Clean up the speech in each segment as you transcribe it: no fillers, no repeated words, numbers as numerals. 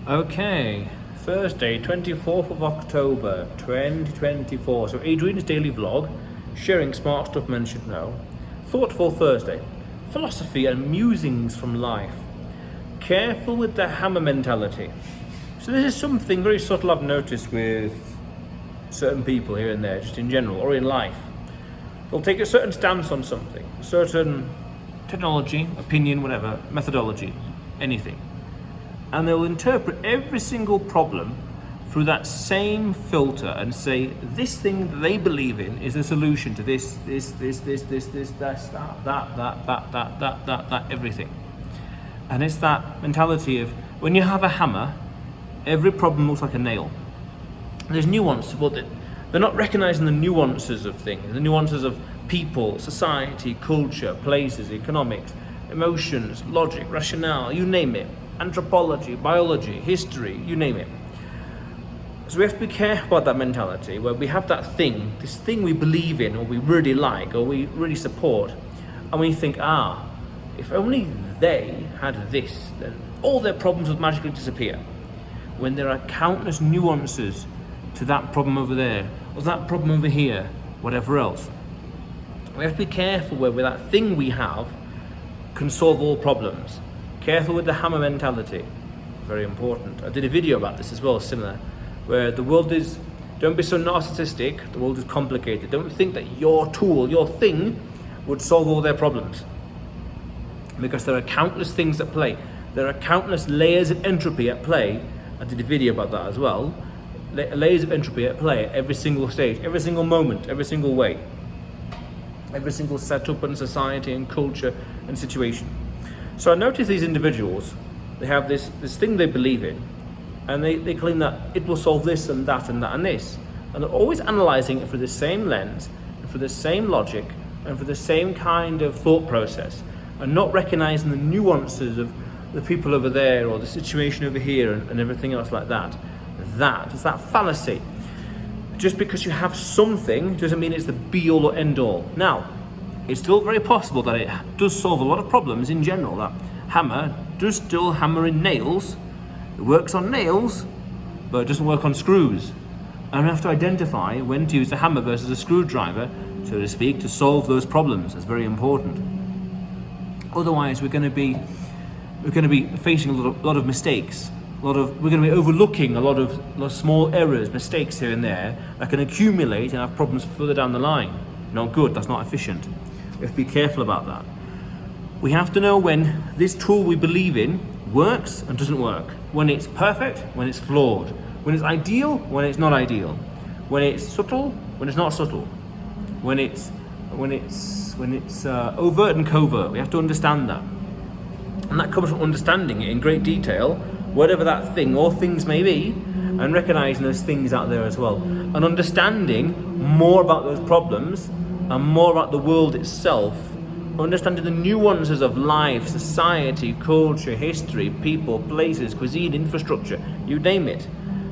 Okay, Thursday, 24th of October, 2024. So Adrian's daily vlog, sharing smart stuff men should know. Thoughtful Thursday, philosophy and musings from life. Careful with the hammer mentality. So this is something very subtle I've noticed with certain people here and there, just in general, or in life. They'll take a certain stance on something, a certain technology, opinion, whatever, methodology, anything. And they'll interpret every single problem through that same filter and say this thing that they believe in is the solution to this, that, everything. And it's that mentality of when you have a hammer, every problem looks like a nail. There's nuance, but they're not recognizing the nuances of things, the nuances of people, society, culture, places, economics, emotions, logic, rationale, you name it. Anthropology, biology, history, you name it. So we have to be careful about that mentality where we have that thing, this thing we believe in or we really like or we really support, and we think, if only they had this, then all their problems would magically disappear. When there are countless nuances to that problem over there, or that problem over here, whatever else. We have to be careful where that thing we have can solve all problems. Careful with the hammer mentality, very important. I did a video about this as well, similar, where the world is, don't be so narcissistic, the world is complicated. Don't think that your tool, your thing, would solve all their problems. Because there are countless things at play. There are countless layers of entropy at play. I did a video about that as well. Layers of entropy at play at every single stage, every single moment, every single way. Every single setup and society and culture and situation. So I notice these individuals, they have this thing they believe in, and they claim that it will solve this and that and that and this. And they're always analysing it through the same lens, and for the same logic, and for the same kind of thought process, and not recognising the nuances of the people over there, or the situation over here, and everything else like that. It's that fallacy. Just because you have something doesn't mean it's the be-all or end-all. Now, it's still very possible that it does solve a lot of problems in general. That hammer does still hammer in nails. It works on nails, but it doesn't work on screws. And we have to identify when to use the hammer versus a screwdriver, so to speak, to solve those problems. That's very important. Otherwise, we're going to be facing a lot of mistakes. We're going to be overlooking a lot of small errors, mistakes here and there that can accumulate and have problems further down the line. Not good. That's not efficient. We have to be careful about that. We have to know when this tool we believe in works and doesn't work. When it's perfect, when it's flawed. When it's ideal, when it's not ideal. When it's subtle, when it's not subtle. When it's overt and covert. We have to understand that. And that comes from understanding it in great detail, whatever that thing or things may be, and recognizing those things out there as well. And understanding more about those problems and more about the world itself, understanding the nuances of life, society, culture, history, people, places, cuisine, infrastructure, you name it.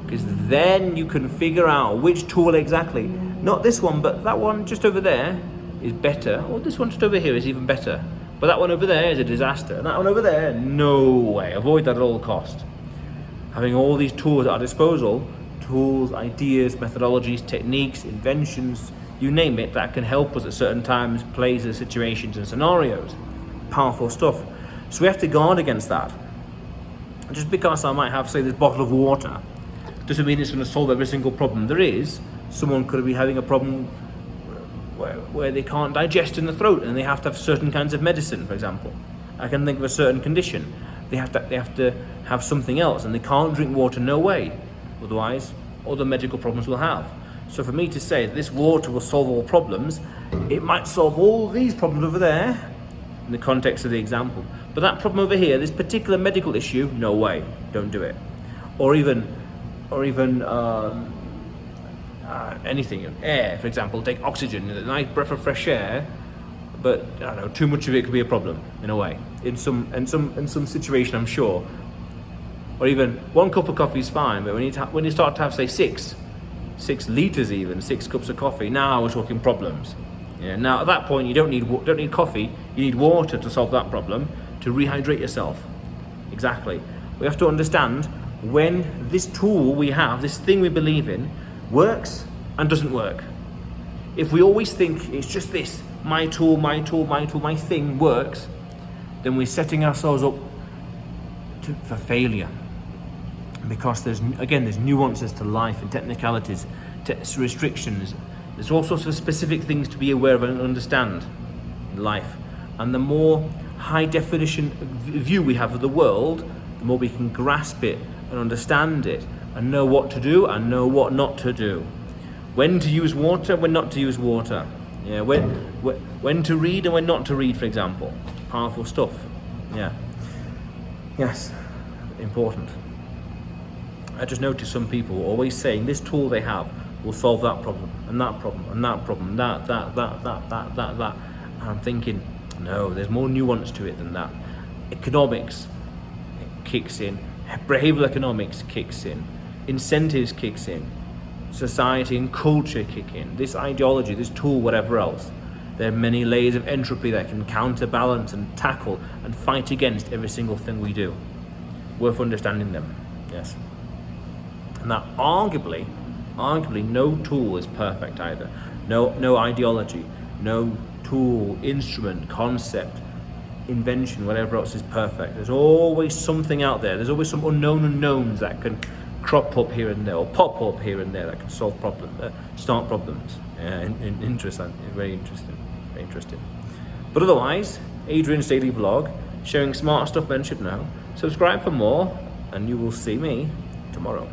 Because then you can figure out which tool exactly, not this one, but that one just over there is better, or this one just over here is even better. But that one over there is a disaster, and that one over there, no way, avoid that at all cost. Having all these tools at our disposal, tools, ideas, methodologies, techniques, inventions, you name it, that can help us at certain times, places, situations and scenarios. Powerful stuff. So we have to guard against that. Just because I might have, say, this bottle of water, doesn't mean it's going to solve every single problem there is. Someone could be having a problem where they can't digest in the throat and they have to have certain kinds of medicine, for example. I can think of a certain condition. They have to have something else and they can't drink water, no way. Otherwise, other medical problems will have. So for me to say that this water will solve all problems, it might solve all these problems over there in the context of the example. But that problem over here, this particular medical issue, no way, don't do it. Or even anything, air, for example, take oxygen, a nice breath of fresh air, but I don't know, too much of it could be a problem in a way. In some situation, I'm sure. Or even 1 cup of coffee is fine, but when you start to have, say, 6 liters, even 6 cups of coffee, now we're talking problems. Yeah, now at that point you don't need coffee, you need water to solve that problem, to rehydrate yourself. Exactly. We have to understand when this tool we have, this thing we believe in, works and doesn't work. If we always think it's just this, my tool, my thing works, then we're setting ourselves up for failure. Because there's nuances to life and technicalities, restrictions. There's all sorts of specific things to be aware of and understand in life. And the more high definition view we have of the world, the more we can grasp it and understand it and know what to do and know what not to do. When to use water, when not to use water. Yeah, when to read and when not to read, for example. Powerful stuff. Yeah. Yes, important. I just noticed some people always saying this tool they have will solve that problem and that problem and that problem, that. And I'm thinking, no, there's more nuance to it than that. Economics kicks in, behavioral economics kicks in, incentives kicks in, society and culture kick in, this ideology, this tool, whatever else. There are many layers of entropy that can counterbalance and tackle and fight against every single thing we do. Worth understanding them, yes. And that arguably no tool is perfect either. No ideology, no tool, instrument, concept, invention, whatever else is perfect. There's always something out there. There's always some unknown unknowns that can crop up here and there, or pop up here and there, that can solve problems, start problems. Yeah, interesting, very interesting. But otherwise, Adrian's daily vlog, sharing smart stuff men should know. Subscribe for more, and you will see me tomorrow.